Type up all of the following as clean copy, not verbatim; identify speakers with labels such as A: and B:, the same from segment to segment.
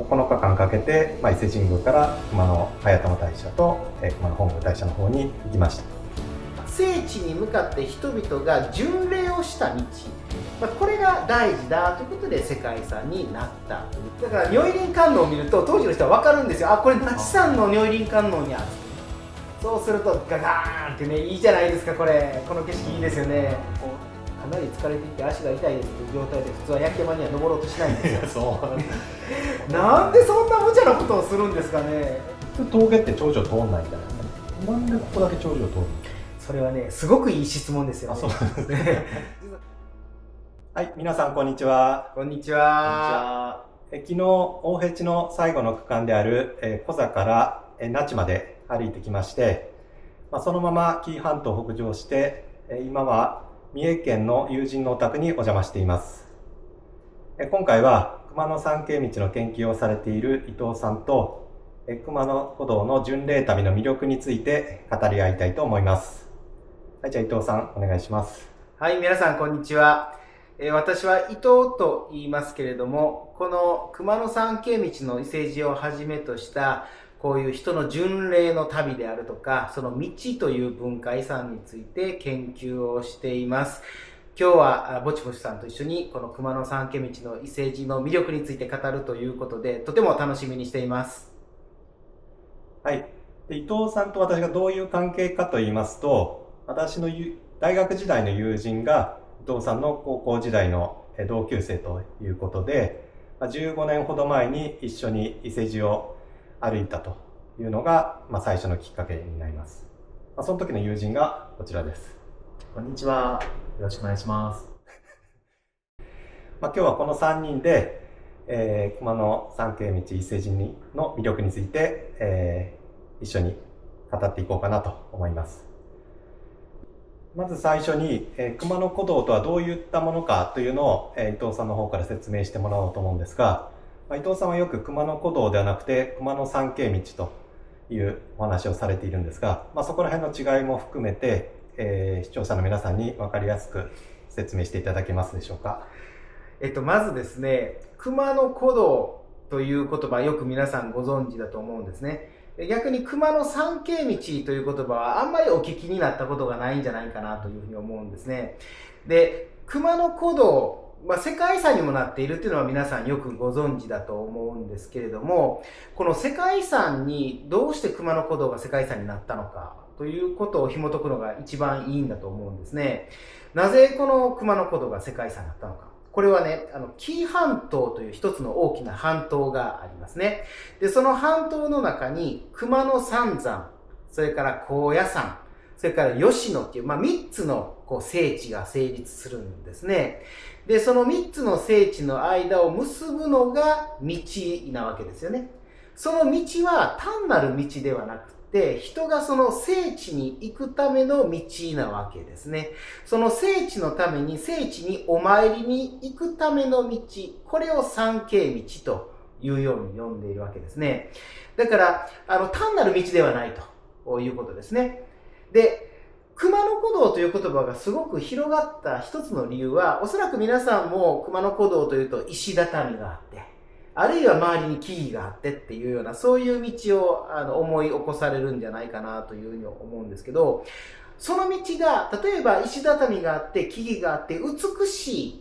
A: 9日間かけて、伊勢神宮から熊野早玉大社と、熊野本宮大社の方に行きました。
B: 聖地に向かって人々が巡礼をした道、これが大事だということで世界遺産になったという。だから如意輪観音を見ると当時の人は分かるんですよ。あ、これ那智山の如意輪観音や。そうするとガガーンってね、いいじゃないですか。この景色いいですよね。かなり疲れていて足が痛いですという状態で普通は焼山には登ろうとしないんですよ。なんでそんな無茶なことをするんですかね。
A: 峠って頂上通んないんじゃないですか。なんでここだけ頂上通るの？
B: それはね、すごくいい質問ですよね。
A: そうなんですね。はい、皆さんこんにちは。
B: こんにちは。
A: 昨日大辺地の最後の区間であるコザから那智まで歩いてきまして、そのまま紀伊半島を北上して今は三重県の友人のお宅にお邪魔しています。今回は熊野参詣道の研究をされている伊藤さんと熊野古道の巡礼旅の魅力について語り合いたいと思います。はい、じゃあ伊藤さんお願いします。
B: はい、皆さんこんにちは。私は伊藤と言いますけれども、この熊野参詣道の伊勢路をはじめとしたこういう人の巡礼の旅であるとか、その道という文化遺産について研究をしています。今日はぼちぼちさんと一緒にこの熊野参詣道の伊勢路の魅力について語るということで、とても楽しみにしています。
A: はい。伊藤さんと私がどういう関係かと言いますと、私の大学時代の友人が伊藤さんの高校時代の同級生ということで、15年ほど前に一緒に伊勢路を歩いたというのが、最初のきっかけになります。その時の友人がこちらです。
C: こんにちは。よろしくお願いします。
A: 今日はこの3人で、熊野参詣道伊勢路の魅力について、一緒に語っていこうかなと思います。まず最初に、熊野古道とはどういったものかというのを、伊藤さんの方から説明してもらおうと思うんですが、伊藤さんはよく熊野古道ではなくて熊野参詣道というお話をされているんですが、そこら辺の違いも含めて、視聴者の皆さんに分かりやすく説明していただけますでしょうか。
B: まずですね、熊野古道という言葉よく皆さんご存知だと思うんですね。逆に熊野参詣道という言葉はあんまりお聞きになったことがないんじゃないかなというふうに思うんですね。で、熊野古道、世界遺産にもなっているというのは皆さんよくご存知だと思うんですけれども、この世界遺産にどうして熊野古道が世界遺産になったのかということを紐解くのが一番いいんだと思うんですね。なぜこの熊野古道が世界遺産になったのか。これはね、紀伊半島という一つの大きな半島がありますね。で、その半島の中に熊野三山、それから高野山、それから吉野っていう、3つの聖地が成立するんですね。で、その3つの聖地の間を結ぶのが道なわけですよね。その道は単なる道ではなくて、人がその聖地に行くための道なわけですね。その聖地のために、聖地にお参りに行くための道、これを参詣道というように呼んでいるわけですね。だから、単なる道ではないということですね。で、熊野古道という言葉がすごく広がった一つの理由は、おそらく皆さんも熊野古道というと石畳があって、あるいは周りに木々があってっていうような、そういう道を思い起こされるんじゃないかなというふうに思うんですけど、その道が、例えば石畳があって、木々があって、美し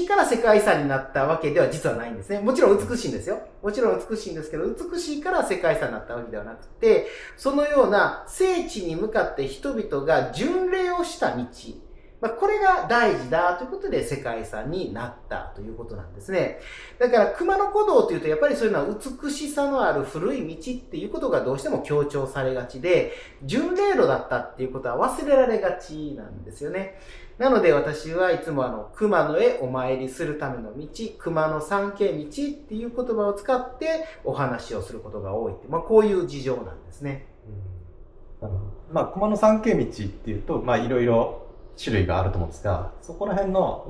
B: いから世界遺産になったわけでは実はないんですね。もちろん美しいんですよ。もちろん美しいんですけど、美しいから世界遺産になったわけではなくて、そのような聖地に向かって人々が巡礼をした道、これが大事だということで世界遺産になったということなんですね。だから熊野古道というとやっぱりそういうのは美しさのある古い道っていうことがどうしても強調されがちで、巡礼路だったっていうことは忘れられがちなんですよね。なので私はいつも熊野へお参りするための道、熊野参詣道っていう言葉を使ってお話をすることが多いって、こういう事情なんですね。
A: 熊野参詣道っていうと、いろいろ種類があると思うんですが、そこら辺の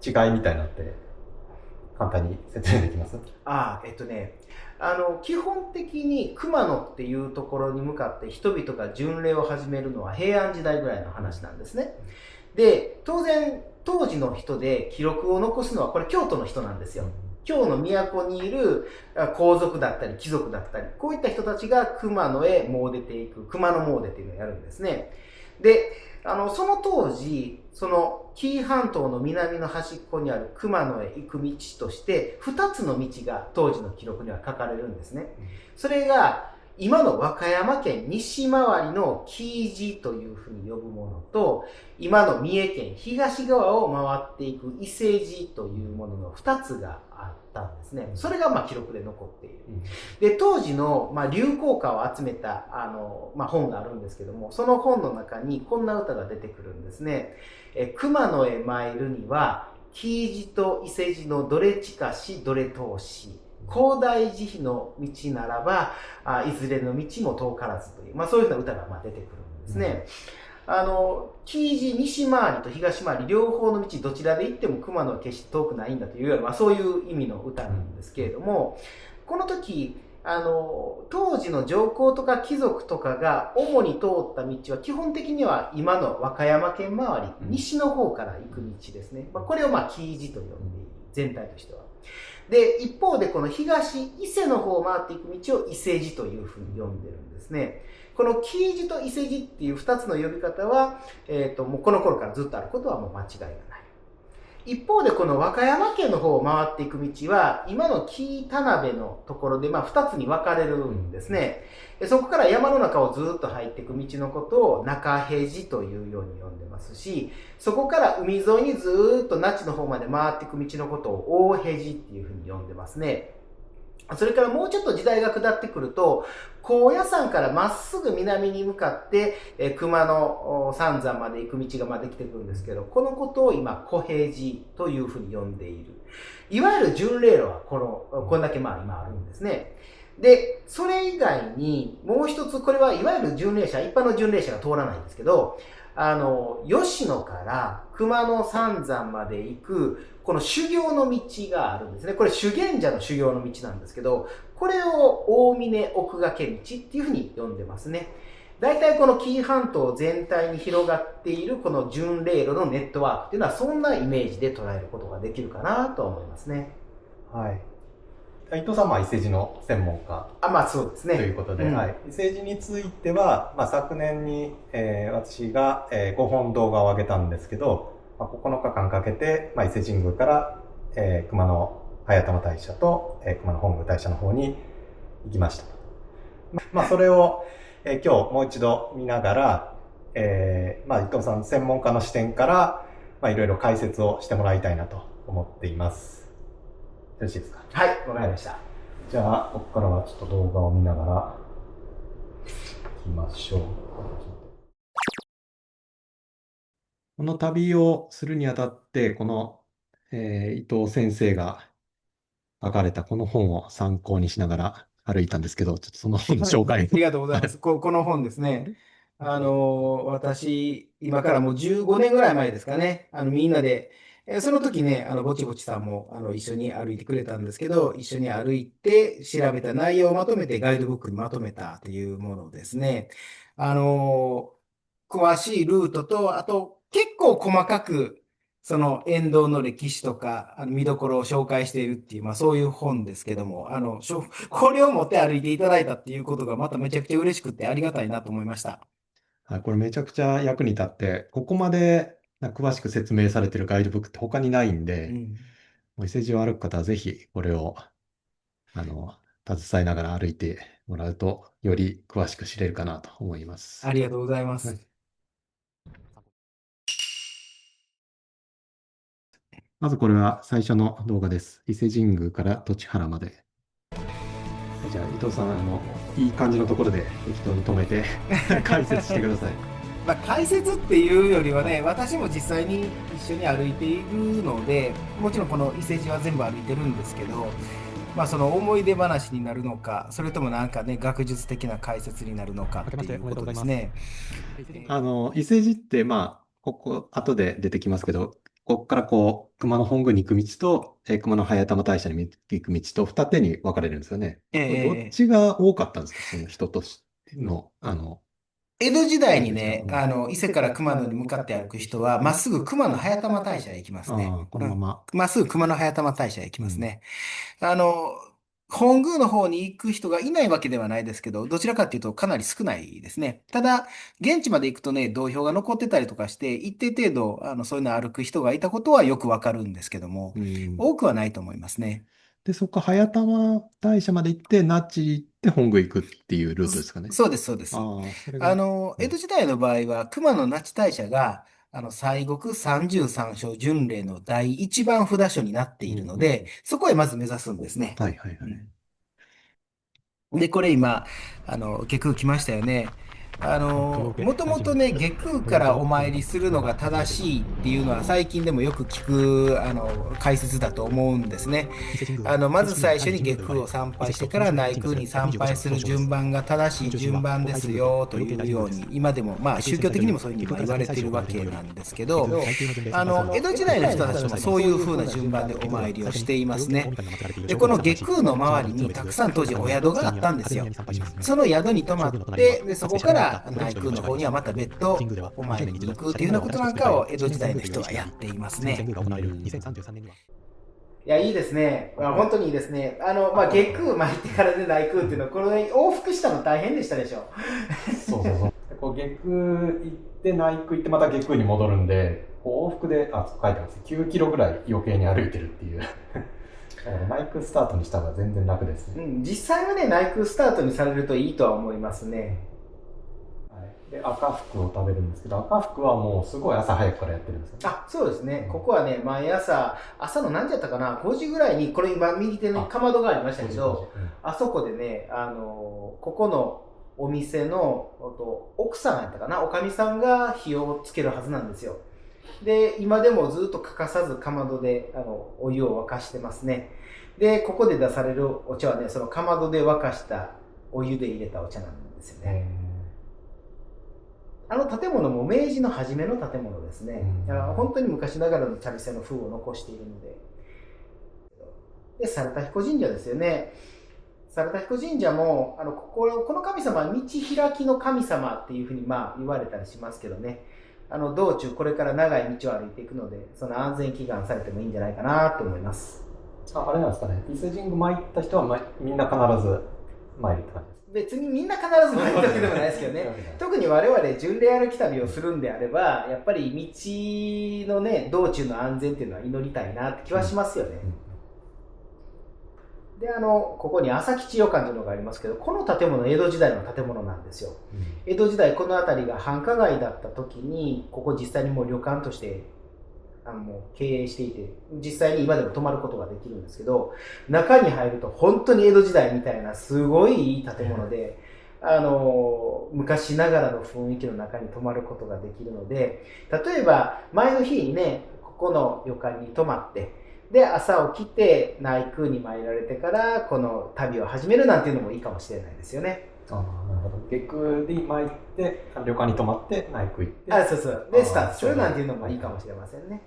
A: 違いみたいなのって簡単に説明できます？
B: 基本的に熊野っていうところに向かって人々が巡礼を始めるのは平安時代ぐらいの話なんですね。で、当然当時の人で記録を残すのはこれ京都の人なんですよ。京の都にいる皇族だったり貴族だったり、こういった人たちが熊野へ詣でていく、熊野詣っていうのをやるんですね。で、その当時、その紀伊半島の南の端っこにある熊野へ行く道として、2つの道が当時の記録には書かれるんですね。それが、今の和歌山県西回りの紀伊路というふうに呼ぶものと、今の三重県東側を回っていく伊勢路というものの2つがあったんですね。それが記録で残っている。で、当時の流行歌を集めた本があるんですけども、その本の中にこんな歌が出てくるんですね。熊野へ参るには、紀伊路と伊勢路のどれ近しどれ遠し。広大慈悲の道ならば、いずれの道も遠からずという、そういうような歌が出てくるんですね。紀伊路西回りと東回り両方の道どちらで行っても熊野は決して遠くないんだというような、そういう意味の歌なんですけれども、この時当時の上皇とか貴族とかが主に通った道は基本的には今の和歌山県周り、西の方から行く道ですね。これを紀伊路と呼んでいる、全体としては。で、一方でこの東伊勢の方を回っていく道を伊勢路というふうに呼んでるんですね。この紀伊路と伊勢路っていう二つの呼び方は、もうこの頃からずっとあることはもう間違いがない。一方でこの和歌山県の方を回っていく道は、今の紀伊田辺のところで二つに分かれるんですね。そこから山の中をずっと入っていく道のことを中辺路というように呼んでますし、そこから海沿いにずっと那智の方まで回っていく道のことを大辺路っていうふうに呼んでますね。それからもうちょっと時代が下ってくると、高野山からまっすぐ南に向かって、熊野三山まで行く道ができてくるんですけど、このことを今、小平寺というふうに呼んでいる。いわゆる巡礼路はこんだけ今あるんですね。で、それ以外にもう一つ、これはいわゆる巡礼者、一般の巡礼者が通らないんですけど、吉野から熊野三山まで行く、この修行の道があるんですね。これ修験者の修行の道なんですけど、これを大峰奥掛道っていうふうに呼んでますね。大体この紀伊半島全体に広がっているこの巡礼路のネットワークっていうのはそんなイメージで捉えることができるかなと思いますね。
A: はい。伊藤さんは伊勢路の専門家
B: そうですね。
A: ということで、伊勢路については、昨年に、私が、5本動画を上げたんですけど、9日間かけて、伊勢神宮から、熊野早玉大社と、熊野本宮大社の方に行きました。それを、今日もう一度見ながら、伊藤さん専門家の視点から、いろいろ解説をしてもらいたいなと思っています。よろしいですか？
B: はい、わかりました。
A: じゃあ、ここからはちょっと動画を見ながら行きましょう。この旅をするにあたって、この、伊藤先生が書かれたこの本を参考にしながら歩いたんですけど、ちょっとその本の紹介。
B: ありがとうございます。この本ですね。私、今からもう15年ぐらい前ですかね。みんなで、その時ね、ぼちぼちさんも、一緒に歩いてくれたんですけど、一緒に歩いて調べた内容をまとめてガイドブックにまとめたというものですね。詳しいルートと、あと、結構細かく、その沿道の歴史とか、見どころを紹介しているっていう、そういう本ですけども、これを持って歩いていただいたっていうことがまためちゃくちゃ嬉しくてありがたいなと思いました。
A: これめちゃくちゃ役に立って、ここまで詳しく説明されているガイドブックって他にないんで、伊勢路を歩く方はぜひこれを、携えながら歩いてもらうと、より詳しく知れるかなと思います。
B: ありがとうございます。
A: まずこれは最初の動画です。伊勢神宮から栃原まで。じゃあ伊藤さん、いい感じのところで適当に止めて解説してください。
B: 解説っていうよりはね、私も実際に一緒に歩いているので、もちろんこの伊勢路は全部歩いてるんですけど、その思い出話になるのか、それともなんかね、学術的な解説になるのかっていうことですね。
A: 伊勢路って、ここ後で出てきますけど、ここから熊野本宮に行く道と、熊野早玉大社に行く道と二手に分かれるんですよね。どっちが多かったんですか、その人としての、
B: 江戸時代にね、伊勢から熊野に向かって歩く人は、まっすぐ熊野早玉大社へ行きますね。
D: ああ、このまま。
B: まっすぐ熊野早玉大社へ行きますね。あの、本宮の方に行く人がいないわけではないですけど、どちらかっていうとかなり少ないですね。ただ、現地まで行くとね、道標が残ってたりとかして、一定程度、そういうの歩く人がいたことはよくわかるんですけども、多くはないと思いますね。
D: で、そこから早玉大社まで行って、那智行って本宮行くっていうルートですかね。
B: そうです、そうです。
D: ああ、それが。
B: 江戸時代の場合は、熊野那智大社が、西国33所巡礼の第一番札所になっているので、そこへまず目指すんですね。
D: はいはいはい。
B: で、これ今、下空来ましたよね。もともとね、下空からお参りするのが正しいっていうのは最近でもよく聞く、解説だと思うんですね。まず最初に下空を参拝してから内空に参拝する順番が正しい順番ですよというように、今でも、まあ宗教的にもそういうふうに言われているわけなんですけど、江戸時代の人たちもそういうふうな順番でお参りをしていますね。で、この下空の周りにたくさん当時お宿があったんですよ。その宿に泊まって、で、そこから内宮の方にはまた別途お参りに行くっていうようなことなんかを江戸時代の人はやっていますね。いや、いいですね。本当にいいですね。下空参ってからで内空っていうのは、これ往復したの大変でしたでしょ。
A: そうそうそう。こう下空行って内空行ってまた下空に戻るんで、こう往復で、書いてます。9キロぐらい余計に歩いてるっていう。内空スタートにした方が全然楽ですね。
B: 実際はね、内空スタートにされるといいとは思いますね。
A: で、赤福を食べるんですけど、赤福はもうすごい朝早くからやってるんですよね。
B: そうですね。ここはね、毎朝の何時だったかな、5時ぐらいに、これ今右手にかまどがありましたけど、あそこでね、ここのお店の奥さんやったかな、おかみさんが火をつけるはずなんですよ。で、今でもずっと欠かさずかまどでお湯を沸かしてますね。で、ここで出されるお茶はね、そのかまどで沸かしたお湯で入れたお茶なんですよね。建物も明治の初めの建物ですね。本当に昔ながらの茶店の風を残しているので。で、猿田彦神社ですよね。猿田彦神社も、この神様は道開きの神様っていうふうに言われたりしますけどね。道中これから長い道を歩いていくので、その安全祈願されてもいいんじゃないかなと思います。
A: あれなんですかね。伊勢神宮参った人は、みんな必ず参るって感じですか？
B: 別にみんな必ず参るわけでもないですけどね。特に我々巡礼歩き旅をするんであれば、やっぱり道のね、道中の安全っていうのは祈りたいなって気はしますよね。で、ここに朝吉旅館というのがありますけど、この建物、江戸時代の建物なんですよ。江戸時代、この辺りが繁華街だった時に、ここ実際にもう旅館としてもう経営していて、実際に今でも泊まることができるんですけど、中に入ると本当に江戸時代みたいなすごいいい建物で、昔ながらの雰囲気の中に泊まることができるので、例えば前の日にね、ここの旅館に泊まって、で、朝起きて内宮に参られてからこの旅を始めるなんていうのもいいかもしれないですよね。
A: なるほど。下空で参って、旅館に泊まって内宮行って。
B: そうそう。で、スタートするなんていうのもいいかもしれませんね。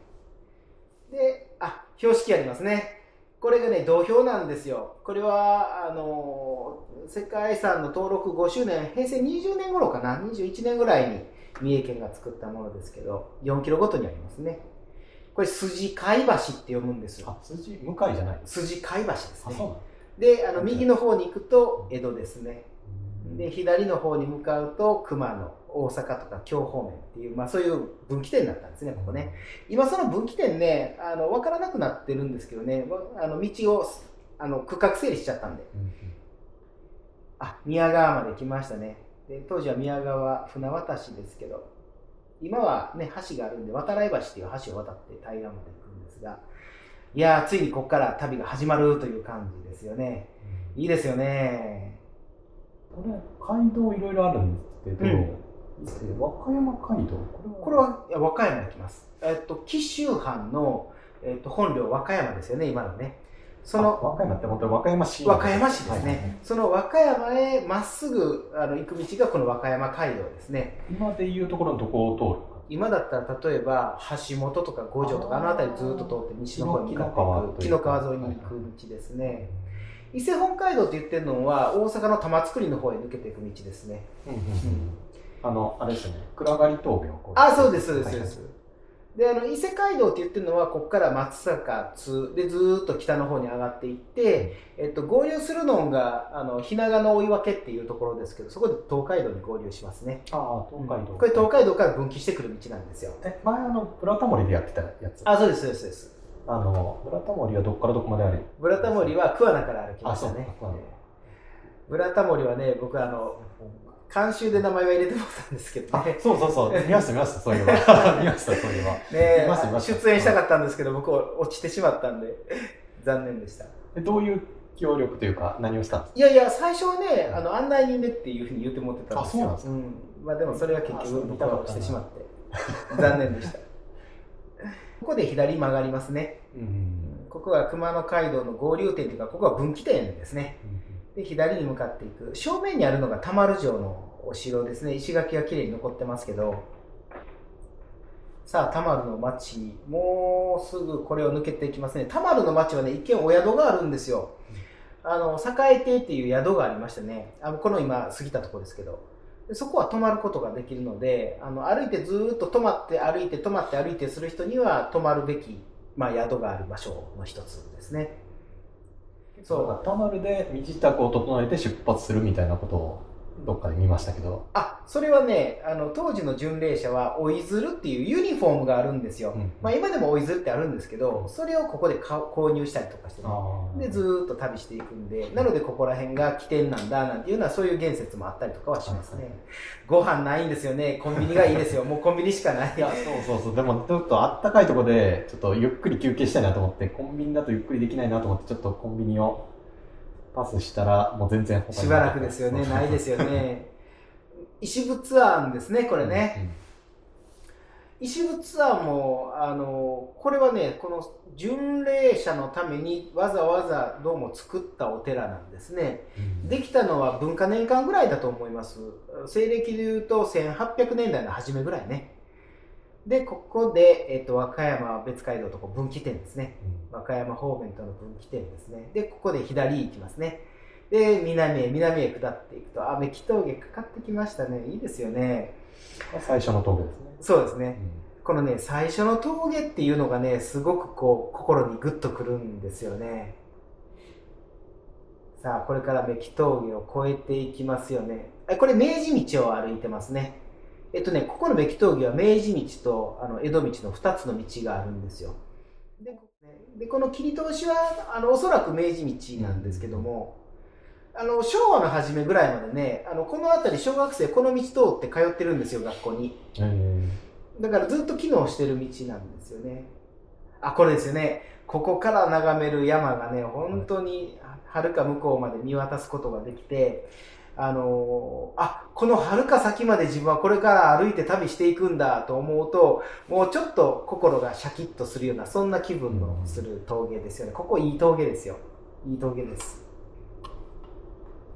B: で、標識ありますね。これがね、道標なんですよ。これは、世界遺産の登録5周年、平成20年頃かな、21年ぐらいに三重県が作ったものですけど、4キロごとにありますね。これ、筋貝橋って読むんですよ。
A: 筋向かいじゃない？
B: 筋貝橋ですね。
A: そう
B: で、右の方に行くと江戸ですね。で、左の方に向かうと熊野、大阪とか京方面っていう、そういう分岐点だったんですね、ここね。今その分岐点ね、分からなくなってるんですけどね、道を区画整理しちゃったんで。宮川まで来ましたね。で、当時は宮川船渡しですけど、今はね、橋があるんで、渡来橋っていう橋を渡って平らまで行くんですが、いやー、ついにここから旅が始まるという感じですよね。いいですよね。
A: これ、街道いろいろあるんですけど、和歌山街道
B: これは和歌山に行きます。紀州藩の、本領和歌山ですよね、今のね。
A: 和歌山って本当に和歌山市
B: ですね。その和歌山へまっすぐ行く道がこの和歌山街道ですね。
A: 今でいうところのどこを通るか。
B: 今だったら例えば橋本とか五条とか辺りずっと通って西の方に向かっていく紀の川沿いに行く道ですね。伊勢本街道って言ってるのは大阪の玉造の方へ抜けていく道ですね。
A: あれですよね、暗がり峠をこう。
B: あ、そうです、そうです、
A: はい
B: そうです。で、伊勢街道って言ってるのは、ここから松坂津でずーっと北の方に上がっていって、合流するのが、日長の追分っていうところですけど、そこで東海道に合流しますね。
A: ああ、東海道。
B: これ東海道から分岐してくる道なんですよ。
A: 前ブラタモリでやってたやつ。
B: あ、そうです、そうです、そうです。
A: ブラタモリはどこからどこまである？
B: ブラタモリは桑名から歩きましたね。
A: あ、そうか。
B: ブラタモリはね、僕監修で名前は入れてもらったんですけどね。
A: そうそうそう、見ました、そういえば。見ました、そういえば。
B: ね、出演したかったんですけど、僕落ちてしまったんで、残念でした。
A: どういう協力というか、何をしたんですか？
B: いやいや、最初はね、案内人でっていうふうに言ってもらってたんですよ。
A: あ、そうなんですか。
B: まあでもそれは結局僕は落ちてしまって、残念でした。ここで左曲がりますね。ここは熊野街道の合流点というか、ここは分岐点ですね。で、左に向かっていく。正面にあるのが田丸城のお城ですね。石垣がきれいに残ってますけど、さあ、田丸の町、もうすぐこれを抜けていきますね。田丸の町はね、一見お宿があるんですよ。栄亭っていう宿がありましてね、この今過ぎたところですけど、でそこは泊まることができるので、歩いてずーっと泊まって歩いて泊まって歩いてする人には泊まるべき、宿がある場所の一つですね。
A: そう、田丸で身支度を整えて出発するみたいなことをどっかで見ましたけど。
B: それはね、当時の巡礼者は追い鶴っていうユニフォームがあるんですよ。今でも追い鶴ってあるんですけど、それをここで購入したりとかしてね。で、ずーっと旅していくんで、なのでここら辺が起点なんだなんていうのはそういう言説もあったりとかはしますね。ご飯ないんですよね。コンビニがいいですよ。もうコンビニしかない。
A: いや、そう。でもちょっとあったかいところで、ちょっとゆっくり休憩したいなと思って、コンビニだとゆっくりできないなと思って、ちょっとコンビニをパスしたら、もう全然
B: しばらくですよね。ないですよね。石仏庵ですね、これね。石仏庵も、これはね、この巡礼者のためにわざわざどうも作ったお寺なんですね。できたのは文化年間ぐらいだと思います。西暦でいうと1800年代の初めぐらいね。で、ここで、和歌山別街道と分岐点ですね。和歌山方面との分岐点ですね。で、ここで左行きますね。で、南へ下っていくと、目木峠かかってきましたね。いいですよね。
A: 最初の峠ですね。
B: そうですね。このね、最初の峠っていうのがね、すごく心にグッとくるんですよね。さあ、これから目木峠を越えていきますよね。これ、明治道を歩いてますね。ここの目木峠は明治道と江戸道の2つの道があるんですよ。で、この切り通しは、おそらく明治道なんですけども、昭和の初めぐらいまでね、この辺り小学生この道通って通ってるんですよ、学校に。だからずっと機能してる道なんですよね。これですよね。ここから眺める山がね、本当に遥か向こうまで見渡すことができて、この遥か先まで自分はこれから歩いて旅していくんだと思うと、もうちょっと心がシャキッとするような、そんな気分のする峠ですよね。ここいい峠ですよ。いい峠です。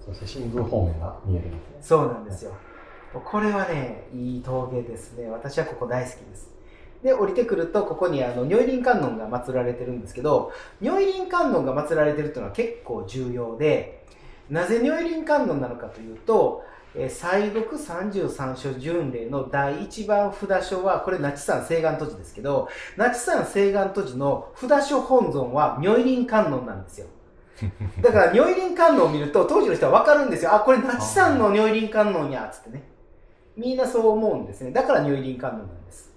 A: そして新宮方面が見えるんですね。
B: そうなんですよ。これはね、いい峠ですね。私はここ大好きです。で、降りてくると、ここに如意輪観音が祀られてるんですけど、如意輪観音が祀られてるっていうのは結構重要で、なぜ如意輪観音なのかというと、西国33所巡礼の第一番札所は、これ那智山清願都寺ですけど、那智山清願都寺の札所本尊は如意輪観音なんですよ。だから如意輪観音を見ると当時の人は分かるんですよ。これ那智山の如意輪観音やっつってね。みんなそう思うんですね。だから如意輪観音なんです。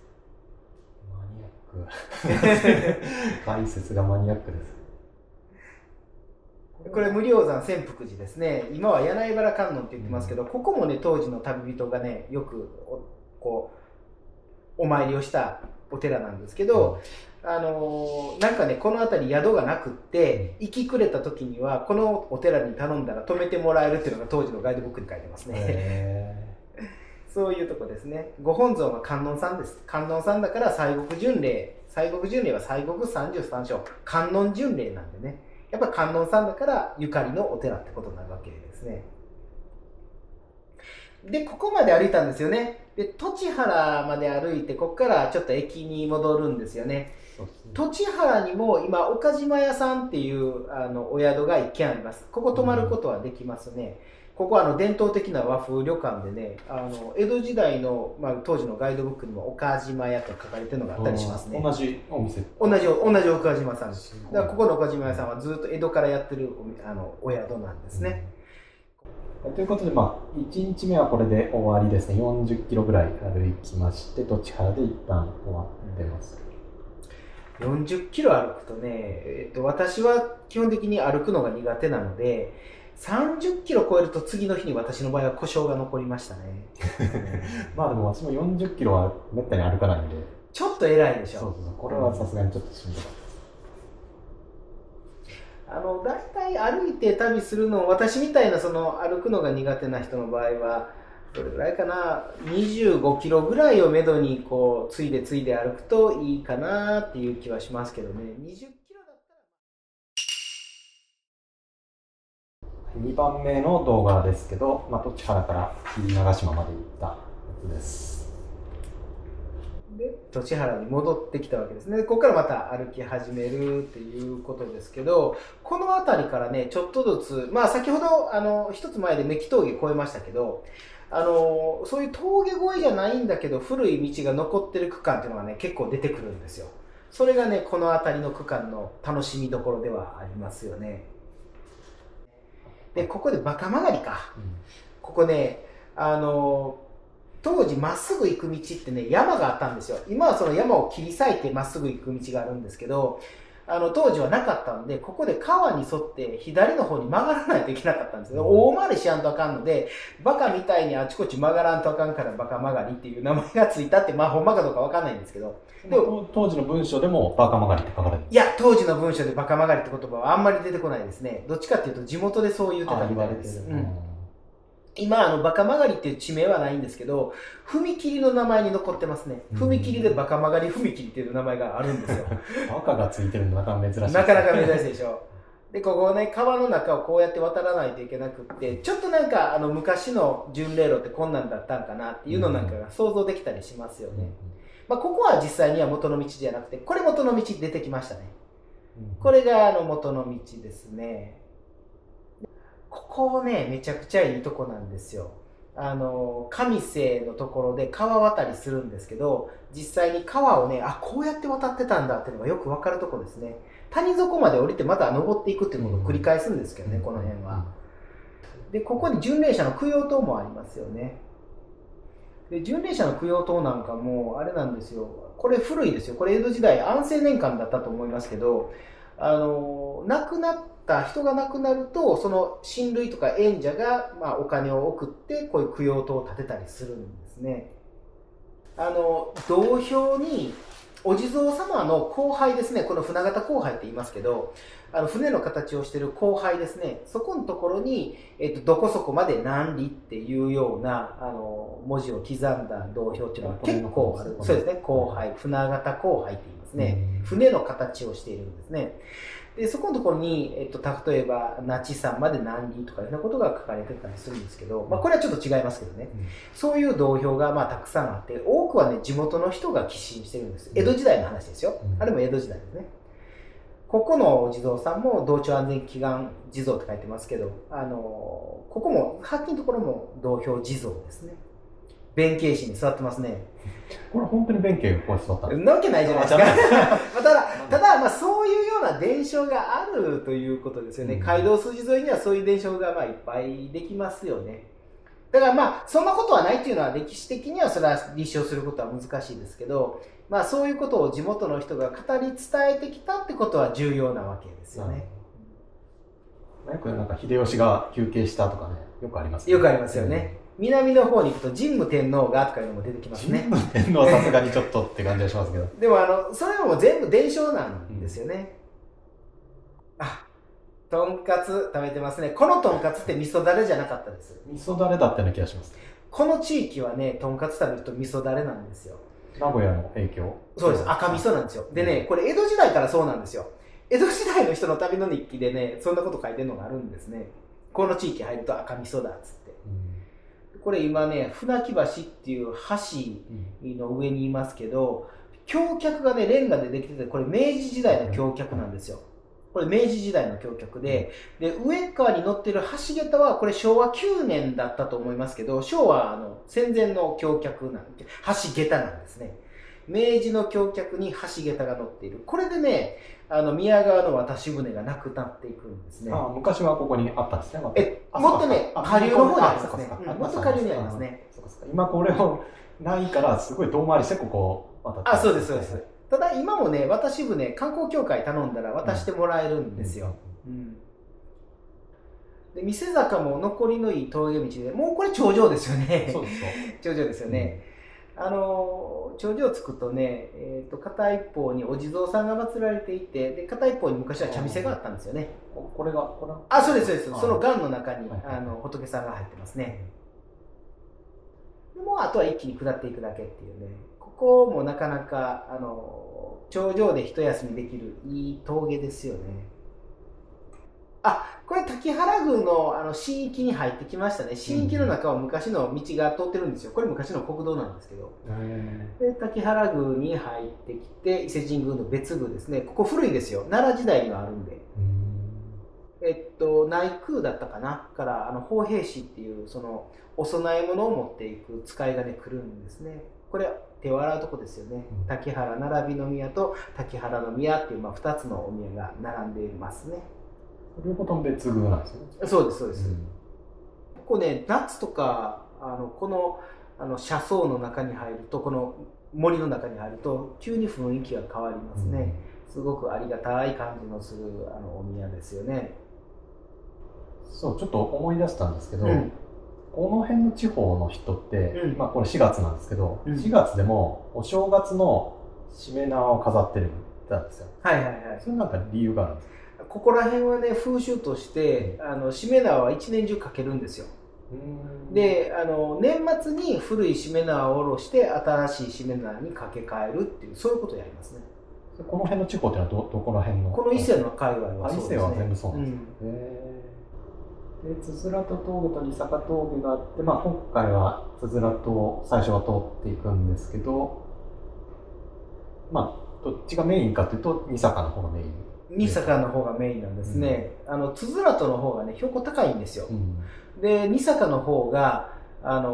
A: マニアック。解説がマニアックです。
B: これ無量山千福寺ですね。今は柳原観音って言ってますけど、ここもね当時の旅人がねよくお参りをしたお寺なんですけど、なんかねこの辺り宿がなくって行きくれた時にはこのお寺に頼んだら泊めてもらえるっていうのが当時のガイドブックに書いてますね。そういうとこですね。ご本尊は観音さんです。観音さんだから西国巡礼は西国33所観音巡礼なんでね、やっぱ観音さんだからゆかりのお寺ってことになるわけですね。で、ここまで歩いたんですよね。で、栃原まで歩いて、ここからちょっと駅に戻るんですよね。
A: そうですね。
B: 栃原にも今、岡島屋さんっていうお宿が1軒あります。ここ泊まることはできますね。ここは伝統的な和風旅館でね、江戸時代の、当時のガイドブックにも岡島屋と書かれてるのがあったりしますね。
A: 同じお店。
B: 同じ岡島さんです。だからここの岡島屋さんはずっと江戸からやってるお宿なんですね。
A: ということで、1日目はこれで終わりですね。40キロぐらい歩きまして、栃原で一旦終わってます。
B: 40キロ歩くとね、私は基本的に歩くのが苦手なので、30キロ超えると次の日に私の場合は故障が残りましたね。
A: でも私も40キロはめったに歩かないんで。
B: ちょっと偉いでしょ。
A: そう。これはさすがにちょっとしんどかったです。
B: 大体歩いて旅するの、私みたいな歩くのが苦手な人の場合は、どれぐらいかな、25キロぐらいをめどにこうついで歩くといいかなっていう気はしますけどね。20キロだったら。
A: 2番目の動画ですけど、栃原から霧長島まで行ったやつです。
B: で、栃原に戻ってきたわけですね。ここからまた歩き始めるっていうことですけど、この辺りからね、ちょっとずつ、先ほど一つ前でメキ峠越えましたけど、そういう峠越えじゃないんだけど、古い道が残ってる区間っていうのがね、結構出てくるんですよ。それがね、この辺りの区間の楽しみどころではありますよね。で、ここでバカ曲がりか。ここね、当時まっすぐ行く道ってね、山があったんですよ。今はその山を切り裂いてまっすぐ行く道があるんですけど、当時はなかったんで、ここで川に沿って左の方に曲がらないといけなかったんですよ。大回りしやんとあかんので、バカみたいにあちこち曲がらんとあかんからバカ曲がりっていう名前がついたって、ほんまかどうかわかんないんですけど。
A: でも当時の文章でもバカ曲がりって書かれてるんですか？
B: いや、当時の文章でバカ曲がりって言葉はあんまり出てこないですね。どっちかっていうと地元でそう言ってたみたいです。今、バカ曲がりっていう地名はないんですけど、踏切の名前に残ってますね。踏切でバカ曲がり踏切っていう名前があるんですよ。
A: バカがついてるのなかなか珍しいですね。
B: なかなか珍しいでしょ。で、ここね、川の中をこうやって渡らないといけなくって、ちょっとなんか、昔の巡礼路ってこんなんだったんかなっていうのなんかが想像できたりしますよね。ここは実際には元の道じゃなくて、これ元の道出てきましたね。これが元の道ですね。ここね、めちゃくちゃいいとこなんですよ。上瀬のところで川渡りするんですけど、実際に川をね、こうやって渡ってたんだっていうのがよくわかるとこですね。谷底まで降りてまた登っていくっていうことを繰り返すんですけどね、この辺は。で、ここに巡礼者の供養塔もありますよね。で、巡礼者の供養塔なんかも、あれなんですよ。これ古いですよ。これ江戸時代、安政年間だったと思いますけど、人が亡くなると、その親類とか縁者が、お金を送って、こういう供養塔を建てたりするんですね。道標に、お地蔵様の光背ですね。この船形光背って言いますけど、船の形をしている光背ですね。そこのところに、どこそこまで何里っていうような、文字を刻んだ道標っていうのが結構ある。そうですね。光背。船形光背って言いますね。船の形をしているんですね。で、そこのところに、例えば、那智山まで何里とかいうようなことが書かれてたりするんですけど、これはちょっと違いますけどね。そういう道標がたくさんあって、多くはね、地元の人が寄進してるんです。江戸時代の話ですよ。あれも江戸時代ですね。ここのお地蔵さんも道庁安全祈願地蔵って書いてますけど、ここも、はっきりのところも道標地蔵ですね。弁慶師に座ってますね。
A: これ本当に弁慶がここに座ったんですか？
B: なわけないじゃないですか。ただ、そういうような伝承があるということですよね。街道筋沿いにはそういう伝承がいっぱいできますよね。だからそんなことはないっていうのは歴史的にはそれは立証することは難しいですけど、そういうことを地元の人が語り伝えてきたってことは重要なわけですよね。
A: よくなんか秀吉が休憩したとかね、よくありますね。
B: よくありますよね。南の方に行くと神武天皇がとかいうのも出てきますね。
A: 神武天皇はさすがにちょっとって感じがしますけど。
B: でもそれも全部伝承なんですよね。とんかつ食べてますね。このとんかつって味噌だれじゃなかったです。
A: 味噌だれだったような気がします。
B: この地域はね、とんかつ食べると味噌だれなんですよ。
A: 名古屋の影響？
B: そうです。赤味噌なんですよ。でね、これ江戸時代からそうなんですよ。江戸時代の人の旅の日記でね、そんなこと書いてるのがあるんですね。この地域入ると赤味噌だっつって。これ今ね、船木橋っていう橋の上にいますけど、橋脚がね、レンガでできてて、これ明治時代の橋脚なんですよ。これ明治時代の橋脚で、上側に乗ってる橋桁は、これ昭和9年だったと思いますけど、昭和戦前の橋脚なんで、橋桁なんですね。明治の橋脚に橋桁が乗っている。これでね、宮川の渡し船がなくなっていくんですね。
A: 昔はここにあったんですね。
B: もっとね、下流の方にありますね。もっと下流にありますね。
A: 今これをないから、すごい遠回りしてここ渡って。
B: そうです、そうです。ただ今もね、渡し船、観光協会頼んだら渡してもらえるんですよ。で、三瀬坂も残りのいい峠道で、もうこれ頂上ですよね。
A: そうです
B: 頂上ですよね。頂上着くとね、片一方にお地蔵さんが祀られていて、で片一方に昔は茶店があったんですよね。
A: これが
B: そうです、そうです。その岩の中に仏さんが入ってますね。でもうあとは一気に下っていくだけっていうね。ここもなかなか頂上で一休みできるいい峠ですよね。これ滝原宮の新域に入ってきましたね。新域の中は昔の道が通ってるんですよ。これ昔の国道なんですけど。で滝原宮に入ってきて伊勢神宮の別宮ですね。ここ古いですよ。奈良時代にはあるんで。内宮だったかなから法平氏っていうそのお供え物を持っていく使いがね来るんですね。これ手を洗うとこですよね。滝原並びの宮と滝原の宮っていう2つのお宮が並んでいますね。
A: 両方とも別宮なんですよね。
B: そうです、そうです。ここね、夏とかこの車窓の中に入ると、この森の中に入ると急に雰囲気が変わりますね。すごくありがたい感じのするお宮ですよね。
A: そう、ちょっと思い出したんですけど、この辺の地方の人って、これ4月なんですけど、4月でもお正月のしめ縄を飾ってるんですよ。それなんか理由があるんですか？
B: ここら辺はね、風習としてしめ縄は一年中かけるんですよ。で年末に古いしめ縄を下ろして新しいしめ縄に掛け替えるっていう、そういうことをやりますね。
A: この辺の地方っていうのはどこら辺の？
B: この伊勢の界隈はそうですね。
A: 伊勢は全部そうなんです。で、つづらと峠と二坂峠があって、今回はつづらと最初は通っていくんですけど、どっちがメインかというと二坂の方がメイン。
B: 二坂の方がメインなんですね。つづらとの方がね、標高高いんですよ。で、二坂の方が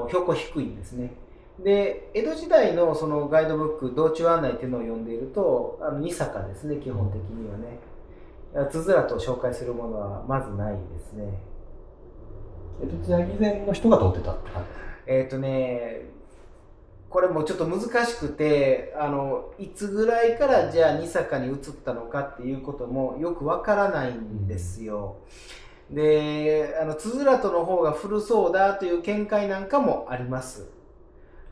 B: 標高低いんですね。で、江戸時代のそのガイドブック、道中案内っていうのを読んでいると、二坂ですね、基本的にはね。つづらと紹介するものはまずないですね。
A: 江戸時代以前の人が通ってたって感じ？
B: これもちょっと難しくて、いつぐらいからじゃあ二坂に移ったのかっていうこともよくわからないんですよ。で、つづらとの方が古そうだという見解なんかもあります。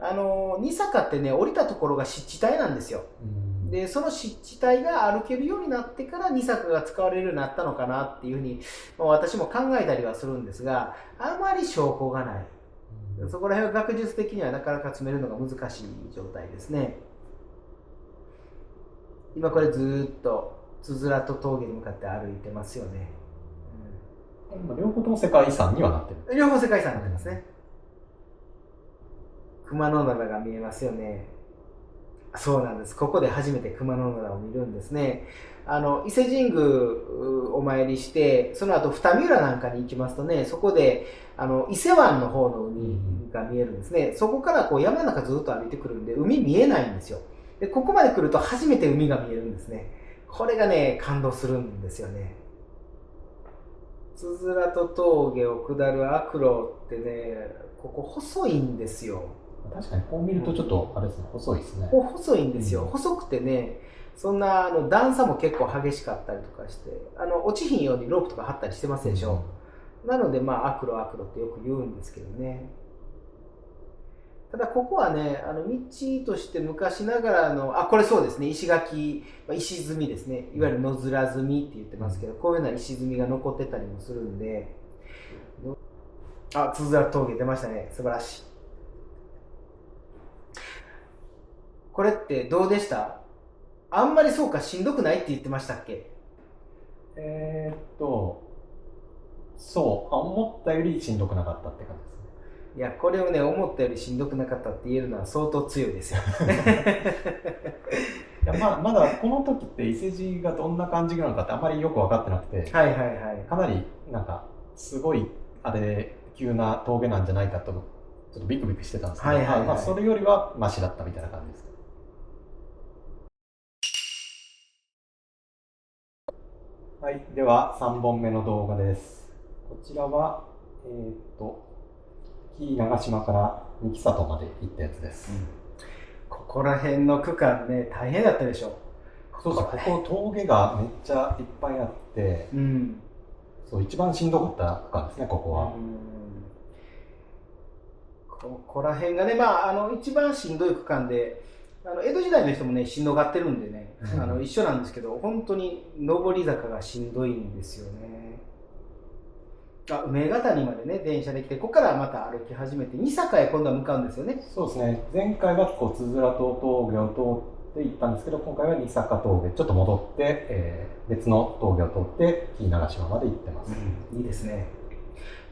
B: 二坂ってね、降りたところが湿地帯なんですよ。で、その湿地帯が歩けるようになってから二坂が使われるようになったのかなっていうふうに、私も考えたりはするんですが、あまり証拠がない。そこら辺は学術的にはなかなか詰めるのが難しい状態ですね。今これずーっとつづらと峠に向かって歩いてますよね。
A: 両方とも世界遺産にはなってる。
B: 両方世界遺産になってますね。熊野灘が見えますよね。そうなんです。ここで初めて熊野灘を見るんですね。伊勢神宮お参りして、その後二見浦なんかに行きますとね、そこで伊勢湾の方の海が見えるんですね。そこからこう山の中ずっと歩いてくるんで、海見えないんですよ。で、ここまで来ると初めて海が見えるんですね。これがね、感動するんですよね。つづらと峠を下る悪路ってね、ここ細いんですよ。
A: 確かにこう見るとちょっとあれですね、細いですね。
B: ここ細いんですよ。細くてね、そんな段差も結構激しかったりとかして、落ちひんようにロープとか張ったりしてますでしょ。なので悪路ってよく言うんですけどね。ただここはね、道として昔ながらの、これそうですね、石垣、石積みですね。いわゆる野面積みって言ってますけど、こういうような石積みが残ってたりもするんで、つづら峠出ましたね。素晴らしい。これってどうでした？あんまりそうかしんどくないって言ってましたっけ？
A: そう、思ったよりしんどくなかったって感じですね。
B: いや、これをね、思ったよりしんどくなかったって言えるのは相当強いですよ。
A: いやまだこの時って伊勢路がどんな感じなのかってあまりよく分かってなくて、
B: はいはいはい。
A: かなりなんかすごいあれ急な峠なんじゃないかとちょっとビクビクしてたんですけど、
B: はいはいはい
A: それよりはマシだったみたいな感じです。はい、では3本目の動画です。こちらは紀伊長島から三木里まで行ったやつです。
B: ここら辺の区間ね、大変だったでしょ。
A: そうそう、ここ峠がめっちゃいっぱいあって、
B: うん。
A: そう一番しんどかった区間ですね、ここは。
B: ここら辺がね、一番しんどい区間で、江戸時代の人もね、しんどがってるんでね、一緒なんですけど、本当に上り坂がしんどいんですよね。梅ヶ谷までね、電車で来て、ここからまた歩き始めて、二坂へ今度は向かうんですよね。
A: そうですね、前回はこうつづら峠を通って行ったんですけど、今回は二坂峠、ちょっと戻って、別の峠を通って紀伊長島まで行ってます。
B: いいですね。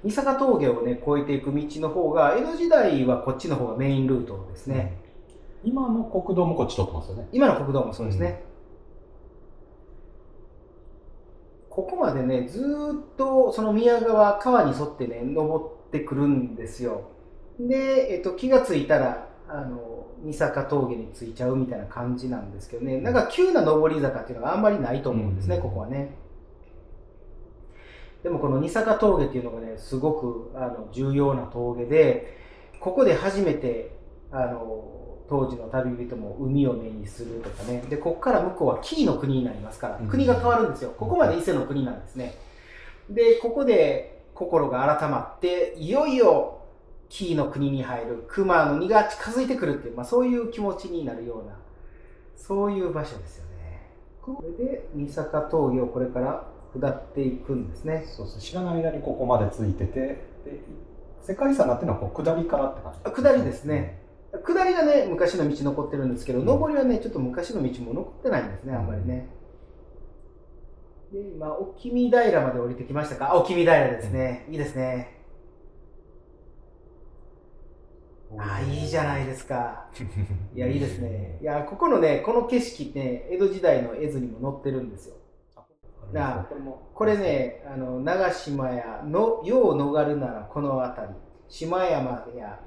B: 二坂峠をね、越えていく道の方が、江戸時代はこっちの方がメインルートですね。
A: 今の国道もこっち通ってますよね。
B: 今の国道もそうですね。ここまでね、ずーっとその宮川川に沿ってね、登ってくるんですよ。で、気がついたら、二坂峠に着いちゃうみたいな感じなんですけどね、なんか急な上り坂っていうのがあんまりないと思うんですね、ここはね。でもこの二坂峠っていうのがね、すごく重要な峠で、ここで初めて当時の旅人も海を目にするとかね。で、ここから向こうは紀伊の国になりますから、国が変わるんですよ。ここまで伊勢の国なんですね。で、ここで心が改まって、いよいよ紀伊の国に入る熊の荷が近づいてくるっていう、そういう気持ちになるような、そういう場所ですよね。これで二坂峠をこれから下っていくんですね。
A: そうそう、知らない間にここまでついてて、で世界遺産になってるのはこう下りからって感じ、
B: 下りですね。下りがね、昔の道残ってるんですけど、上りはね、ちょっと昔の道も残ってないんですね、あんまりね。で、今、沖見平まで降りてきましたか。沖見平ですね。いいですね。いいじゃないですか。いや、いいですね。いや、ここのね、この景色ね、江戸時代の絵図にも載ってるんですよ。これね、長島やの世を逃るならこの辺り、島山や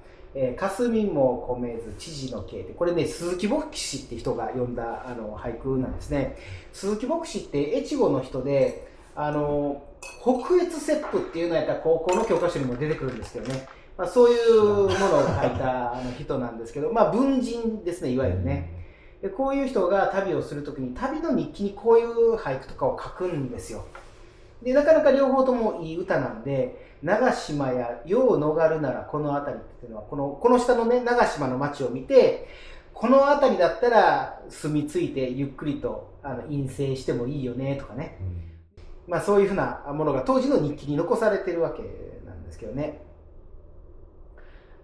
B: 霞も込めず知事の系で、これね、鈴木牧師って人が読んだ俳句なんですね。鈴木牧師って越後の人で、北越切符っていうのやったら高校の教科書にも出てくるんですけどね。そういうものを書いた人なんですけど、文人ですね、いわゆるね。でこういう人が旅をするときに旅の日記にこういう俳句とかを書くんですよ。でなかなか両方ともいい歌なんで、長島や世を逃るならこの辺りっていうのはこの下のね長島の町を見て、この辺りだったら住み着いてゆっくりと陰性してもいいよねとかね、そういうふうなものが当時の日記に残されてるわけなんですけどね。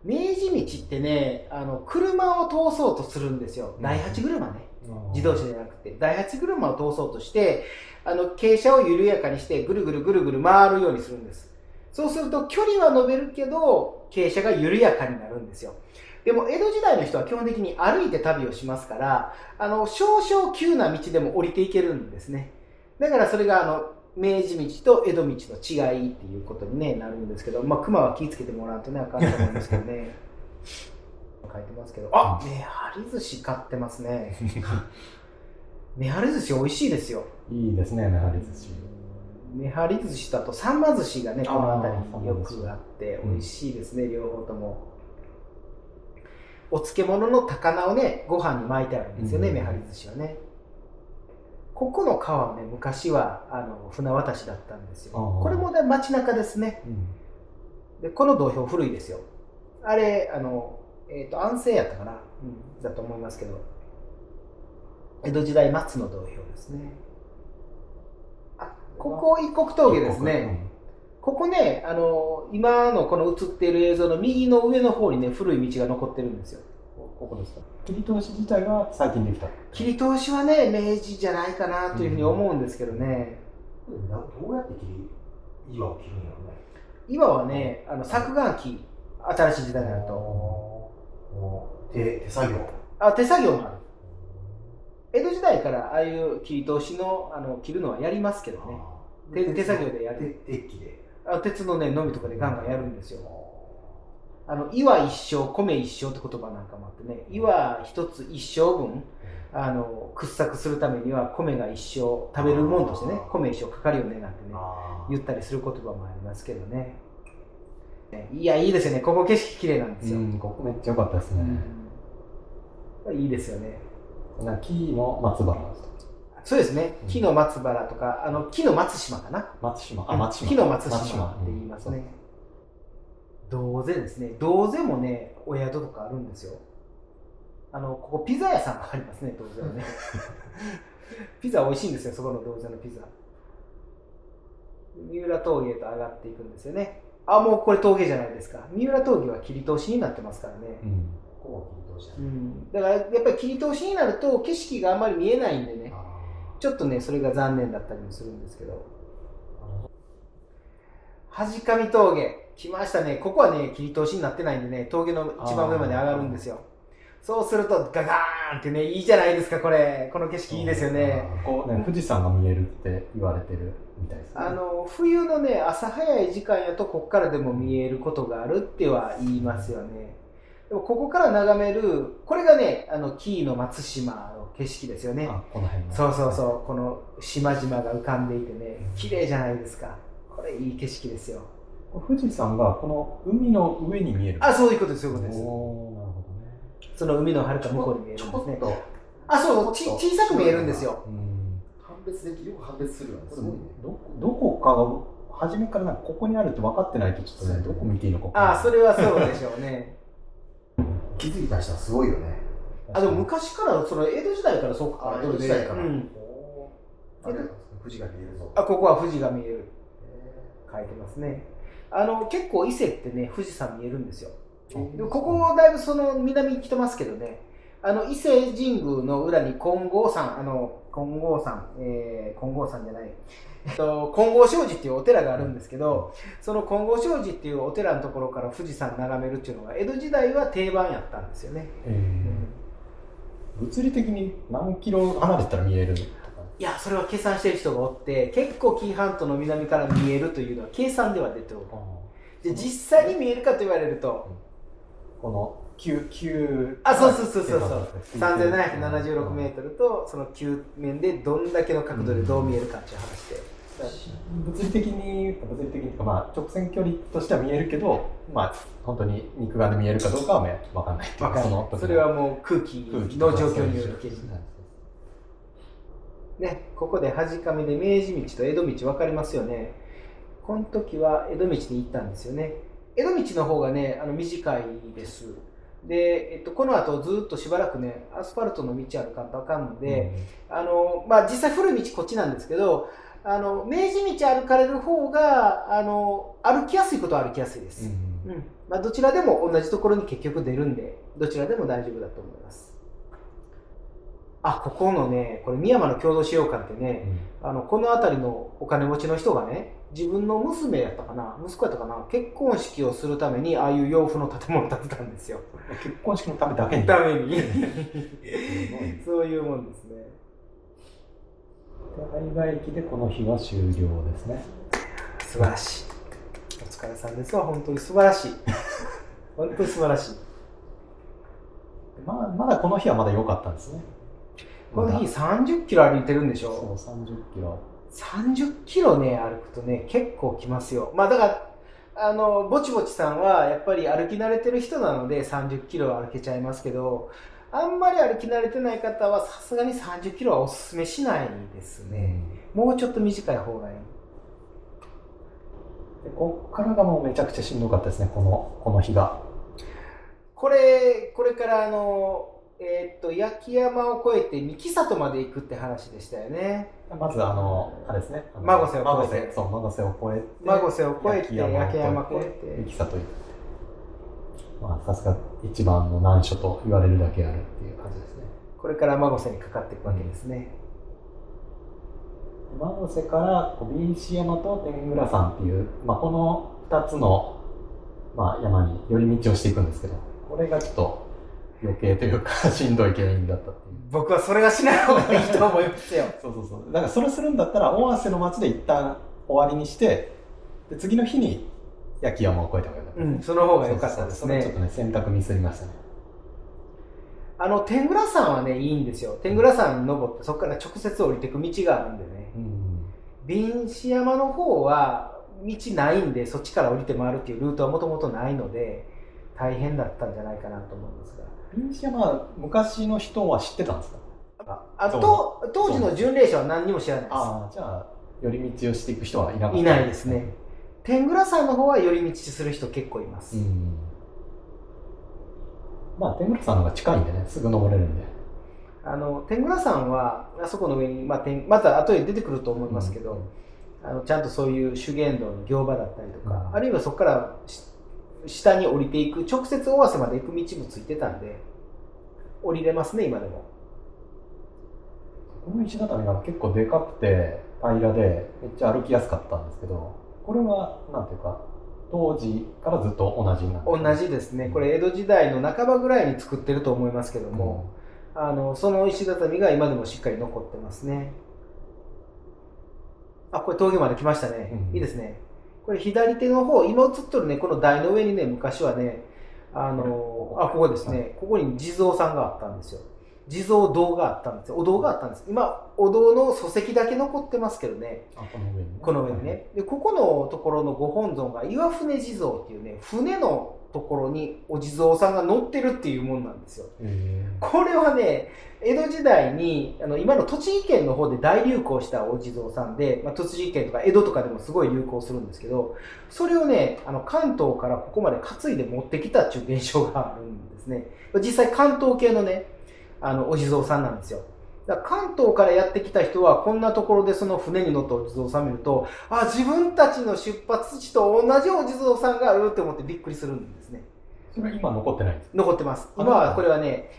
B: 明治道ってね、車を通そうとするんですよ。第8車ね。自動車じゃなくて、第8車を通そうとして、傾斜を緩やかにして、ぐるぐるぐるぐる回るようにするんです。そうすると、距離は伸びるけど、傾斜が緩やかになるんですよ。でも、江戸時代の人は基本的に歩いて旅をしますから、少々急な道でも降りていけるんですね。だからそれが、明治道と江戸道の違いっていうことに、ね、なるんですけど、熊は気をつけてもらうとね、あかんと思うんですけどね。書いてますけど、めはり寿司買ってますね。めはり寿司美味しいですよ。
A: いいですね、めはり寿司。
B: めはり寿司とあとさんま寿司がね、この辺りによくあって美味しいですね、両方とも。お漬物の高菜をね、ご飯に巻いてあるんですよね、めはり寿司はね。ここの川はね、昔は船渡しだったんですよ。これもね、街中ですね。でこの道標古いですよ。あれ、安政やったかな、だと思いますけど、江戸時代末の道標ですね。ここ一国峠ですね。ここね、今のこの映っている映像の右の上の方にね、古い道が残ってるんですよ。
A: ここですか。切り通し自体が最近できた。
B: 切り通しはね、明治じゃないかなというふうに思うんですけどね。
C: どうやって岩を切るんやろね。
B: 岩はね、削岩機、新しい時代になると。
C: 手作業。
B: 手作業もある。江戸時代からああいう切り通しの切るのはやりますけどね。手作業でやる。
C: 鉄器で。
B: 鉄のね、のみとかでガンガンやるんですよ。岩一升、米一升って言葉なんかもあってね、岩一つ一升分、掘削するためには米が一升、食べるもんとしてね、米一升かかるよねなんてね、言ったりする言葉もありますけどね。いや、いいですよね。ここ景色綺麗なんですよ。
A: ここめっちゃ良かったですね。
B: いいですよね。
A: 木の松原ですか？
B: そうですね。木の松原とか、木の松島かな。
A: 松島。
B: 木の松島って言いますね。道瀬ですね。道瀬もね、お宿とかあるんですよ。ここピザ屋さんがありますね、道瀬はね。ピザ美味しいんですよ、そこの道瀬のピザ。三浦峠へと上がっていくんですよね。もうこれ峠じゃないですか。三浦峠は切り通しになってますからね。
C: ここ切り通し。
B: だからやっぱり切り通しになると景色があんまり見えないんでね。ちょっとね、それが残念だったりもするんですけど。恥上峠。来ましたね。ここはね、切り通しになってないんでね、峠の一番上まで上がるんですよ。そうすると、ガガーンってね、いいじゃないですか、これ。この景色いいですよね。
A: 富士山が見えるって言われてるみたいですね。
B: 冬のね、朝早い時間やと、ここからでも見えることがあるっては言いますよね。でも、ここから眺める、これがね、紀伊の松島の景色ですよね。
A: この辺の。
B: そうそうそう、この島々が浮かんでいてね、綺麗じゃないですか。これいい景色ですよ。
A: 富士山がこの海の上に見える。
B: そういうことです、そういうことです。
A: なるほどね。
B: その海のはるか向こうに見えるんですね。そう、小さく見えるんですよ。
C: 判別できる、よく判別するよね。
A: どこかが初めからここにあるって分かってないとちょっとね、どこ見ていいのか。
B: それはそうでしょうね。
C: 気づいた人はすごいよね。
B: でも昔から江戸時代からそうか。
C: 江戸時代から。富士が見えるぞ。
B: ここは富士が見える。書いてますね。結構伊勢ってね、富士山見えるんですよ。でここだいぶ南に来てますけどね、伊勢神宮の裏に金剛山、金剛山じゃない、金剛證寺っていうお寺があるんですけど、その金剛證寺っていうお寺のところから富士山眺めるっていうのが江戸時代は定番やったんですよね。
A: 物理的に何キロ離れたら見える？
B: いや、それは計算してる人がおって、結構紀伊半島の南から見えるというのは計算では出ておる。で、実際に見えるかと言われると、
A: この
B: そう3776メートルとその9面でどんだけの角度でどう見えるかっていう話で、
A: 物理的に直線距離としては見えるけど、本当に肉眼で見えるかどうかは分かんない。
B: それはもう空気の状況による記事ね。ここで恥上で明治道と江戸道分かりますよね。この時は江戸道で行ったんですよね。江戸道の方がね、短いです。で、この後ずっとしばらくね、アスファルトの道歩かんとあかんので、実際古い道こっちなんですけど、明治道歩かれる方が、歩きやすいことは歩きやすいです。どちらでも同じところに結局出るんで、どちらでも大丈夫だと思います。ここのね、これ深山の郷土資料館ってね、この辺りのお金持ちの人がね、自分の娘やったかな、息子やったかな、結婚式をするためにああいう洋風の建物を建てたんですよ。
A: 結婚式のためだけに。
B: そういうもんですね。
A: 海外駅でこの日は終了ですね。
B: 素晴らしい。お疲れさんですわ、本当に素晴らしい。本当に素晴らしい。
A: まだこの日はまだ良かったんですね。
B: この日30キロ歩いてるんでしょ。
A: そう、30キロ。
B: 30キロね、歩くとね、結構きますよ。だから、ぼちぼちさんはやっぱり歩き慣れてる人なので30キロ歩けちゃいますけど、あんまり歩き慣れてない方はさすがに30キロはおすすめしないですね。もうちょっと短い方がいい。
A: でこっからがもうめちゃくちゃしんどかったですね、この日が。
B: これから焼山を越えて三木里まで行くって話でしたよね。
A: まずあれですね。
B: 馬越を越えて。
A: 馬越を越えて。
B: 馬越を越えて、焼山越えて。
A: 三木里行って。さすが一番の難所と言われるだけあるっていう感じですね。
B: これから馬越にかかっていくわけですね。
A: 馬越から小菱山と天狗山っていう、この2つのまあ、山に寄り道をしていくんですけど、これがちょっと余計というかしんどい原因だったっていう。
B: 僕はそれがしない方がいいと思いますよ。
A: そうそうそう。だからそれするんだったら、尾鷲の町で一旦終わりにして、で次の日に焼山を越えた方がよかった。
B: うん、その方が良かったですね。
A: それちょっとね、選択ミスりましたね。
B: 天狗山はね、いいんですよ。天狗山に登って、そこから直接降りていく道があるんでね。瓶子山の方は道ないんで、そっちから降りて回るっていうルートはもともとないので、大変だったんじゃないかなと思うんですが。
A: 瓶子山は昔の人は知ってたんですか？
B: 当時の巡礼者は何にも知らないです。
A: ああ、じゃあ、寄り道をしていく人はいなかった。
B: いないですね。天狗山の方は寄り道する人結構います。
A: まあ、天狗山の方が近いんでね、すぐ登れるんで。
B: 天狗山は、あそこの上に、また後で出てくると思いますけど、ちゃんとそういう修験道の行場だったりとか、あるいはそこから下に降りていく、直接尾鷲まで行く道もついてたんで、降りれますね、今でも。
A: この石畳が結構でかくて平らで、めっちゃ歩きやすかったんですけど、これは、なんていうか、当時からずっと同じなんですね。
B: 同じですね。これ江戸時代の半ばぐらいに作ってると思いますけども、その石畳が今でもしっかり残ってますね。あ、これ峠まで来ましたね。いいですね。これ左手の方、今映っとるね、この台の上にね、昔はね、ここですね、ここに地蔵さんがあったんですよ。地蔵堂があったんですよ。お堂があったんです。今、お堂の礎石だけ残ってますけどね。この上にね。で、ここのところのご本尊が岩船地蔵っていうね、船のところにお地蔵さんが乗ってるっていうもんなんですよ。これはね、江戸時代に今の栃木県の方で大流行したお地蔵さんで、栃木県とか江戸とかでもすごい流行するんですけど、それをね、関東からここまで担いで持ってきたっていう現象があるんですね。実際関東系のね、お地蔵さんなんですよ。だから関東からやってきた人はこんなところでその船に乗ったお地蔵さん見ると、自分たちの出発地と同じお地蔵さんがあるって思ってびっくりするんですね。
A: それは今残ってないんですか？
B: 残ってます。今はこれはね、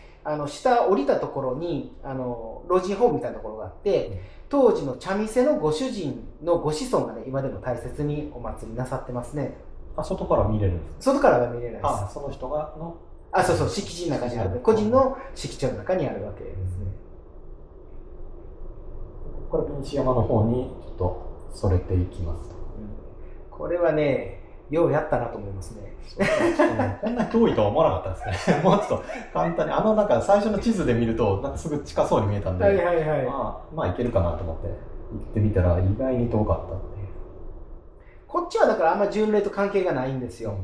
B: 下降りたところに老人ホームみたいなところがあって、当時の茶店のご主人のご子孫がね、今でも大切にお祭りなさってますね。
A: 外から見れるんですか？
B: 外からは見れないです。
A: その人がの
B: そうそう、敷地の中にある、個人の敷地の中にあるわけですね。
A: これ瓶子山の方にちょっとそれていきますと。
B: これはね、ようやったなと思いますね。
A: こんな遠いとは思わなかったですね。もうちょっと簡単に、なんか最初の地図で見ると、なんかすぐ近そうに見えたんで、まあいけるかなと思って行ってみたら意外に遠かったっていう。
B: こっちはだからあんま巡礼と関係がないんですよ。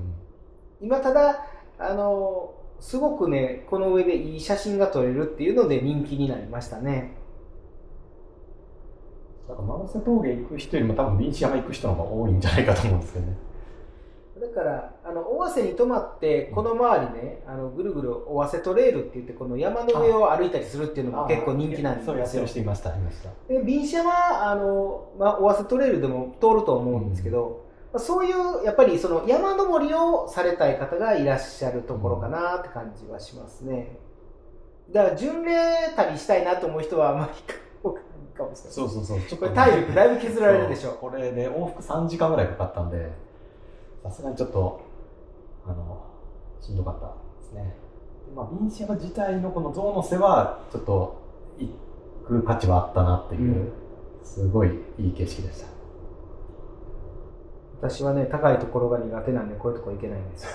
B: 今ただ、すごくね、この上でいい写真が撮れるっていうので人気になりましたね。
A: なんか万瀬峠行く人よりも多分瓶子山行く人の方が多いんじゃないかと思うんですけどね。
B: だから尾鷲に泊まってこの周りね、ぐるぐる尾鷲トレイルって言ってこの山の上を歩いたりするっていうのも結構人気なんですよ。
A: そうやってる人いました。
B: で瓶子山尾鷲トレイルでも通ると思うんですけど、そういうやっぱりその山登りをされたい方がいらっしゃるところかなって感じはしますね。だから巡礼旅したいなと思う人はあまりかもしれない。
A: そう。ちょっと
B: 体力だいぶ削られるでしょう。
A: これで往復3時間ぐらいかかったんで、さすがにちょっとしんどかったですね。瓶子山自体のこの象の背はちょっと行く価値はあったなっていう、すごいいい景色でした。
B: 私はね、高いところが苦手なんでこういうところ行けないんですよ。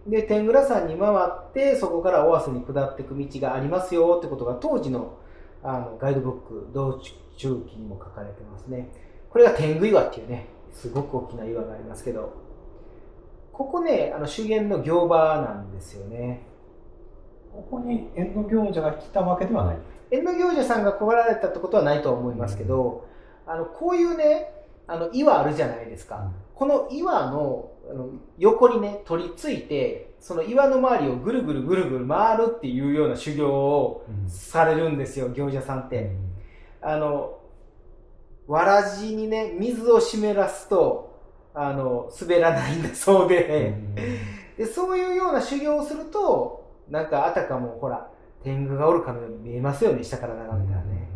B: で、天狗山に回ってそこから尾鷲に下っていく道がありますよってことが当時のガイドブック道中記にも書かれてますね。これが天狗岩っていうね、すごく大きな岩がありますけど、ここね、修験の行場なんですよね。
A: ここに遠野行者が来たわけではない。
B: 遠野行者さんが来られたってことはないと思いますけど、こういうね、岩あるじゃないですか。この岩の横にね、取り付いて、その岩の周りをぐるぐるぐるぐる回るっていうような修行をされるんですよ、行者さんって。わらじにね、水を湿らすと、滑らないんだそうで、で、そういうような修行をすると、なんかあたかもほら、天狗がおるかのように見えますよね、下から眺めたらね。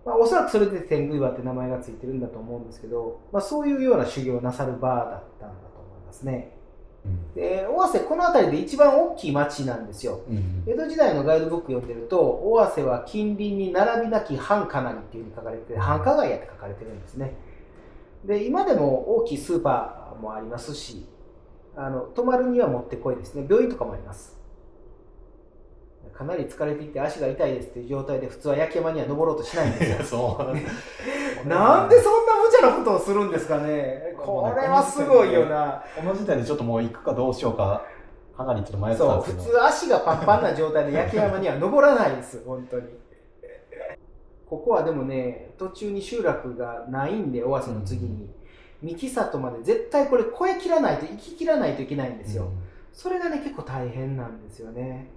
B: おそらくそれで天狗岩って名前がついてるんだと思うんですけど、そういうような修行をなさる場だったんだと思いますね。で、尾鷲、この辺りで一番大きい町なんですよ。江戸時代のガイドブック読んでると、尾鷲は近隣に並びなき繁華なりっていうふうに書かれて、繁華街やって書かれてるんですね。で、今でも大きいスーパーもありますし、泊まるにはもってこいですね。病院とかもあります。かなり疲れていて足が痛いですっていう状態で普通は焼山には登ろうとしないんですよ。
A: そうなんです。
B: なんでそんな無茶なことをするんですかね。これはすごいよな。
A: この時点でちょっともう行くかどうしようか、かなりちょっと迷って
B: そう、
A: たんですけど。
B: 普通足がパンパンな状態で焼山には登らないです、本当に。ここはでもね、途中に集落がないんで、尾鷲の次に。三木里まで絶対これ越え切らないと、行き切らないといけないんですよ。それがね、結構大変なんですよね。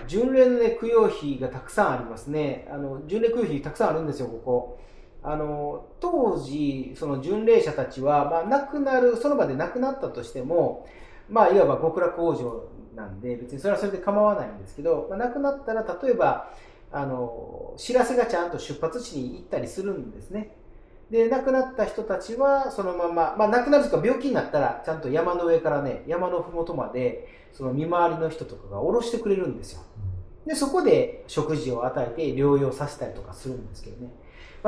B: 巡礼のね、供養碑がたくさんありますね。巡礼供養碑たくさんあるんですよ、ここ。当時、その巡礼者たちは、亡くなる、その場で亡くなったとしても、いわば極楽往生なんで、別にそれはそれで構わないんですけど、亡くなったら、例えば、知らせがちゃんと出発地に行ったりするんですね。で、亡くなった人たちは、そのまま、亡くなるとか病気になったら、ちゃんと山の上からね、山のふもとまで、その見回りの人とかが降ろしてくれるんですよ。で、そこで食事を与えて療養させたりとかするんですけどね。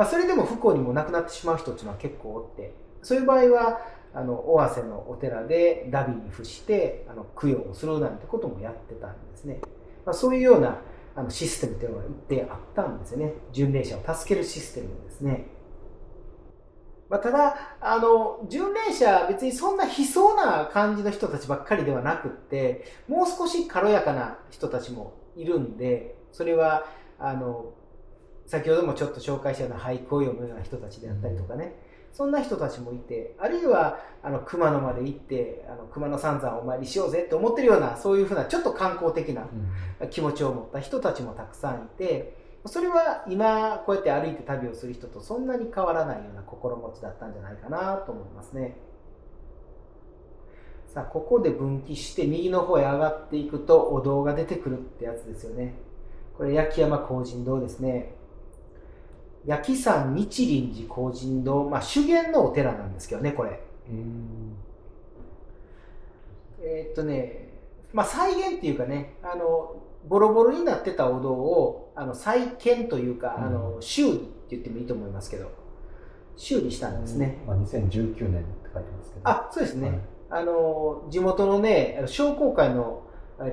B: それでも不幸にも亡くなってしまう人っていうのは結構おって、そういう場合は、尾鷲のお寺で荼毘に付して、供養をするなんてこともやってたんですね。そういうようなシステムっていうのが一定あったんですよね。巡礼者を助けるシステムですね。ただ、巡礼者、別にそんな悲壮な感じの人たちばっかりではなくって、もう少し軽やかな人たちもいるんで、それは、先ほどもちょっと紹介したような俳句を読むような人たちであったりとかね、そんな人たちもいて、あるいは、熊野まで行って、熊野三山をお参りしようぜって思ってるような、そういうふうな、ちょっと観光的な気持ちを持った人たちもたくさんいて、それは今こうやって歩いて旅をする人とそんなに変わらないような心持ちだったんじゃないかなと思いますね。さあ、ここで分岐して右の方へ上がっていくとお堂が出てくるってやつですよね。これ焼山興神堂ですね。焼山日輪寺興神堂、修験のお寺なんですけどね、これ。再現っていうかね、ボロボロになってたお堂を再建というか、修理って言ってもいいと思いますけど、修理したんですね。
A: 2019年って書いてますけど。
B: そうですね。地元のね、商工会の、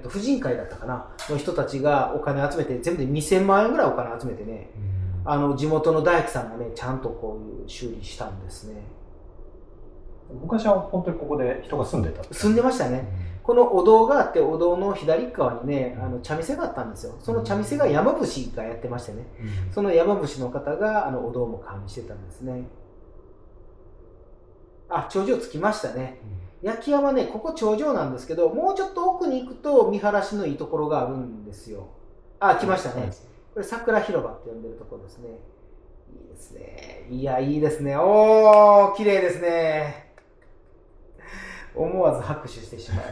B: 婦人会だったかな、の人たちがお金集めて、全部で2000万円ぐらいお金集めてね、地元の大工さんがね、ちゃんとこういう修理したんですね。
A: 昔は本当にここで人が住んでた。
B: 住んでましたね。このお堂があって、お堂の左側にね、茶店があったんですよ。その茶店が山伏がやってましてね、その山伏の方がお堂も管理してたんですね。頂上着きましたね。焼山ね、ここ頂上なんですけど、もうちょっと奥に行くと見晴らしのいいところがあるんですよ。来ましたね。これ桜広場って呼んでるところですね。いいですね。いや、いいですね。おー、綺麗ですね。思わず拍手してしまう。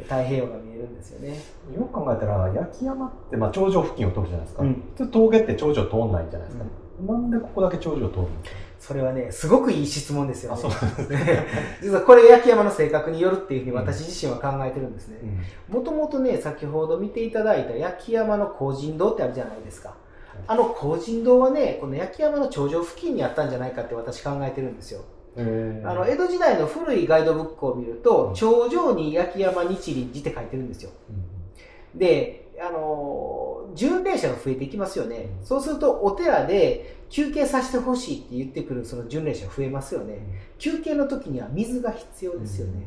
B: 太平洋が見えるんですよね。
A: よく考えたら、焼山って頂上付近を通るじゃないですか。普通峠って頂上通んないんじゃないですか。なんでここだけ頂上通るんですか？
B: それはね、すごくいい質問ですよね。実はこれ焼山の性格によるっていうふうに私自身は考えてるんですね。もともとね、先ほど見ていただいた焼山の興神堂ってあるじゃないですか。興神堂はね、この焼山の頂上付近にあったんじゃないかって私考えてるんですよ。江戸時代の古いガイドブックを見ると、頂上に焼山日輪寺って書いてるんですよ。で、巡礼者が増えていきますよね。そうするとお寺で休憩させてほしいって言ってくるその巡礼者増えますよね。休憩の時には水が必要ですよね。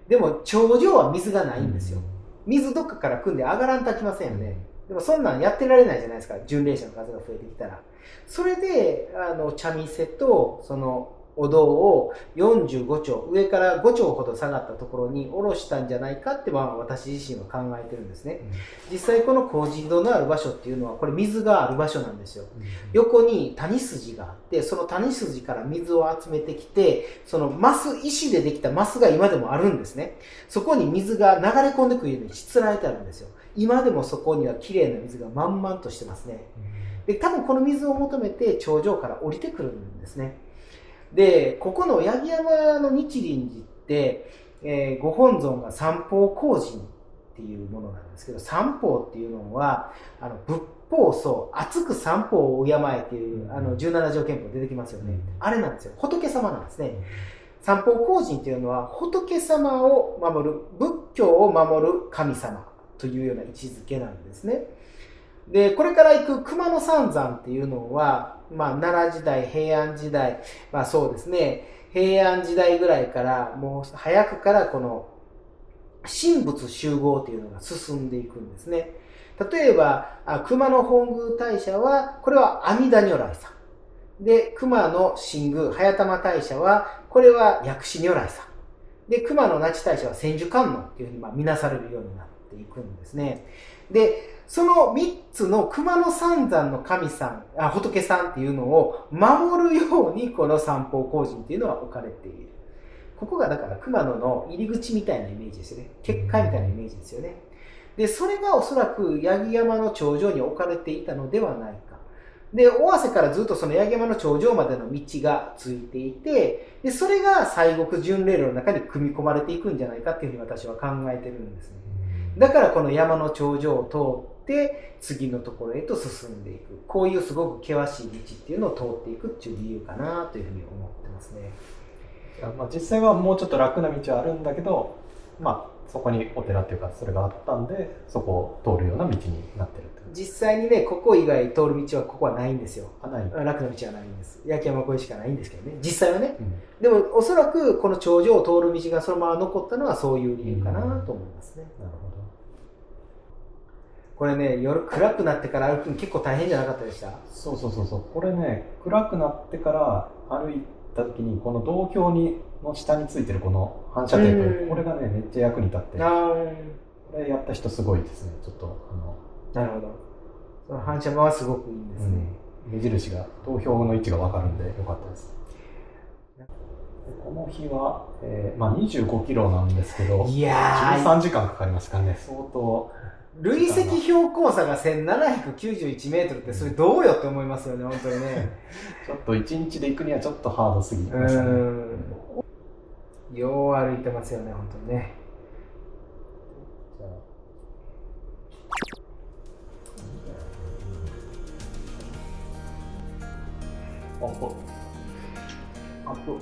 B: でも頂上は水がないんですよ。水どっかから汲んで上がらんとあきませんよね。でもそんなんやってられないじゃないですか、巡礼者の数が増えてきたら。それで茶店とそのお堂を45丁、上から5丁ほど下がったところに下ろしたんじゃないかって私自身は考えてるんですね。実際この興神堂のある場所っていうのはこれ水がある場所なんですよ。横に谷筋があって、その谷筋から水を集めてきて、そのマス、石でできたマスが今でもあるんですね。そこに水が流れ込んでくるようにしつらえてあるんですよ。今でもそこには綺麗な水が満々としてますね。で、多分この水を求めて頂上から降りてくるんですね。で、ここの八木山の日輪寺って、ご本尊が三宝光神っていうものなんですけど、三宝っていうのは、仏法僧、厚く三宝を敬えっていう、17条憲法出てきますよね。あれなんですよ。仏様なんですね。三宝光神っていうのは、仏様を守る、仏教を守る神様というような位置づけなんですね。で、これから行く熊野三山っていうのは、奈良時代、平安時代、そうですね、平安時代ぐらいから、もう早くからこの神仏集合っていうのが進んでいくんですね。例えば、熊野本宮大社は、これは阿弥陀如来さん。で、熊野新宮、早玉大社は、これは薬師如来さん。で、熊野那智大社は千手観音っていうふうに見なされるようになっていくんですね。で、その3つの熊野三山の神さん、仏さんっていうのを守るようにこの三宝光神っていうのは置かれている。ここがだから熊野の入り口みたいなイメージですよね。結界みたいなイメージですよね。で、それがおそらく八木山の頂上に置かれていたのではないか。で、尾鷲からずっとその八木山の頂上までの道がついていて、で、それが西国巡礼路の中に組み込まれていくんじゃないかっていうふうに私は考えてるんですね。だからこの山の頂上を通って次のところへと進んでいく。こういうすごく険しい道っていうのを通っていくっていう理由かなというふうに思ってますね。
A: 実際はもうちょっと楽な道はあるんだけど、そこにお寺っていうかそれがあったんで、そこを通るような道になってるって。
B: 実際にね、ここ以外通る道はここはないんですよ。
A: ない。
B: 楽な道はないんです。焼山越えしかないんですけどね。実際はね。でもおそらくこの頂上を通る道がそのまま残ったのはそういう理由かなと思いますね。
A: なるほど。
B: これね、夜暗くなってから歩くの結構大変じゃなかったでした？
A: そう。これね、暗くなってから歩いた時に、この道標の下についてるこの反射テープ、これがね、めっちゃ役に立って、これやった人すごいですね。ちょっと
B: なるほど。その反射板はすごくいいんですね。
A: 目印が、道標の位置が分かるんでよかったです。この日は、25キロなんですけど、
B: いやー、
A: 13時間かかりましたからね、相当。
B: 累積標高差が1791メートルって、それどうよって思いますよね、本当にね。
A: ちょっと1日で行くにはちょっとハードすぎましたね。
B: よう歩いてますよね、本当にね。
A: アップ。